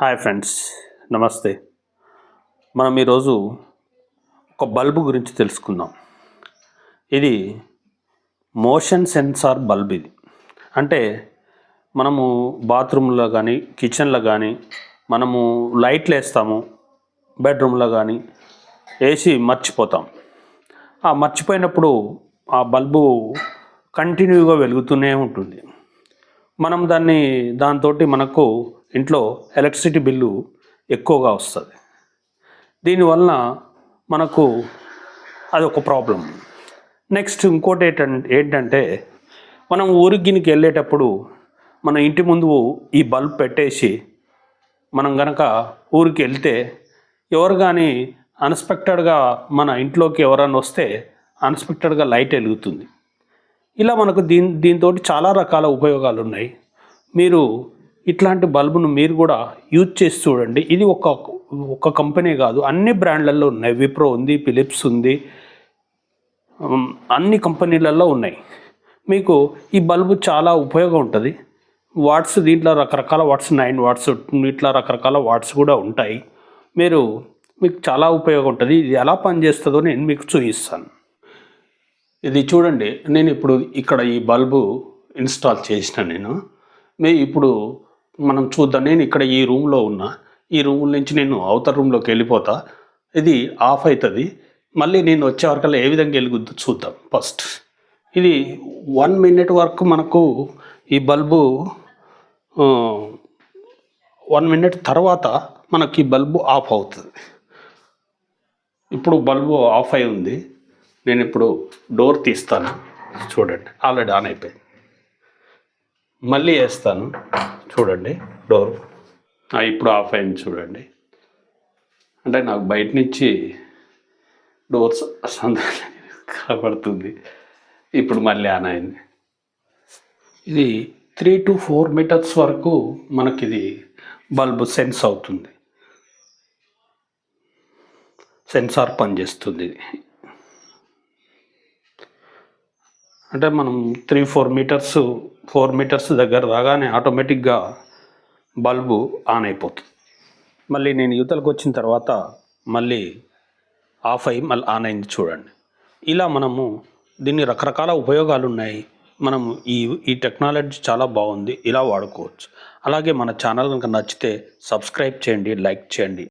Hi friends, నమస్తే. మనం ఈరోజు ఒక బల్బు గురించి తెలుసుకుందాం. ఇది మోషన్ సెన్సార్ బల్బ్. ఇది అంటే మనము బాత్రూంలో కానీ కిచెన్లో కానీ మనము లైట్లు వేస్తాము, బెడ్రూమ్లో కానీ వేసి మర్చిపోతాం. ఆ మర్చిపోయినప్పుడు ఆ బల్బు కంటిన్యూగా వెలుగుతూనే ఉంటుంది. మనం దాంతో మనకు ఇంట్లో ఎలక్ట్రిసిటీ బిల్లు ఎక్కువగా వస్తుంది. దీనివలన మనకు అదొక ప్రాబ్లం. నెక్స్ట్ ఇంకోటి ఏంటంటే మనం ఊరికి వెళ్ళేటప్పుడు మన ఇంటి ముందు ఈ బల్బ్ పెట్టేసి మనం కనుక ఊరికి వెళ్తే ఎవరు కానీ అన్ఎక్స్పెక్టెడ్గా మన ఇంట్లోకి ఎవరైనా వస్తే అన్ఎక్స్పెక్టెడ్గా లైట్ వెలుగుతుంది. ఇలా మనకు దీంతో చాలా రకాల ఉపయోగాలు ఉన్నాయి. మీరు ఇట్లాంటి బల్బును మీరు కూడా యూజ్ చేసి చూడండి. ఇది ఒక కంపెనీ కాదు, అన్ని బ్రాండ్లలో ఉన్నాయి. విప్రో ఉంది, ఫిలిప్స్ ఉంది, అన్ని కంపెనీలలో ఉన్నాయి. మీకు ఈ బల్బు చాలా ఉపయోగం ఉంటుంది. వాట్స్ దీంట్లో రకరకాల వాట్స్, 9 వాట్స్, ఇట్లా రకరకాల వాట్స్ కూడా ఉంటాయి. మీకు చాలా ఉపయోగం ఉంటుంది. ఇది ఎలా పనిచేస్తుందో నేను మీకు చూపిస్తాను. ఇది చూడండి, నేను ఇప్పుడు ఇక్కడ ఈ బల్బు ఇన్స్టాల్ చేసిన ఇప్పుడు మనం చూద్దాం. నేను ఇక్కడ ఈ రూమ్లో ఉన్నా. ఈ రూమ్ నుంచి నేను అవతల రూమ్లోకి వెళ్ళిపోతా. ఇది ఆఫ్ అవుతుంది. మళ్ళీ నేను వచ్చే వరకల్లా ఏ విధంగా వెలుగుద్దో చూద్దాం. ఫస్ట్ ఇది 1 మినిట్ వరకు మనకు ఈ బల్బు 1 మినిట్ తర్వాత మనకి ఈ బల్బు ఆఫ్ అవుతుంది. ఇప్పుడు బల్బు ఆఫ్ అయి ఉంది. నేను ఇప్పుడు డోర్ తీస్తాను. చూడండి, ఆల్రెడీ ఆన్ అయిపోయింది. మళ్ళీ వేస్తాను. చూడండి, డోర్ ఇప్పుడు ఆఫ్ అయింది. చూడండి, అంటే నాకు బయట నుంచి డోర్స్ కనబడుతుంది. ఇప్పుడు మళ్ళీ ఆన్ అయింది. ఇది 3 to 4 మీటర్స్ వరకు మనకి ఇది బల్బు సెన్స్ అవుతుంది. సెన్సార్ పనిచేస్తుంది. ఇది అంటే మనం 4 మీటర్స్ దగ్గర రాగానే ఆటోమేటిక్గా బల్బు ఆన్ అయిపోతుంది. మళ్ళీ నేను యువతలకు వచ్చిన తర్వాత మళ్ళీ ఆఫ్ అయ్యి మళ్ళీ ఆన్ అయింది. చూడండి, ఇలా మనము దీన్ని రకరకాల ఉపయోగాలు ఉన్నాయి. మనం ఈ టెక్నాలజీ చాలా బాగుంది, ఇలా వాడుకోవచ్చు. అలాగే మన ఛానల్ కనుక నచ్చితే సబ్స్క్రైబ్ చేయండి, లైక్ చేయండి.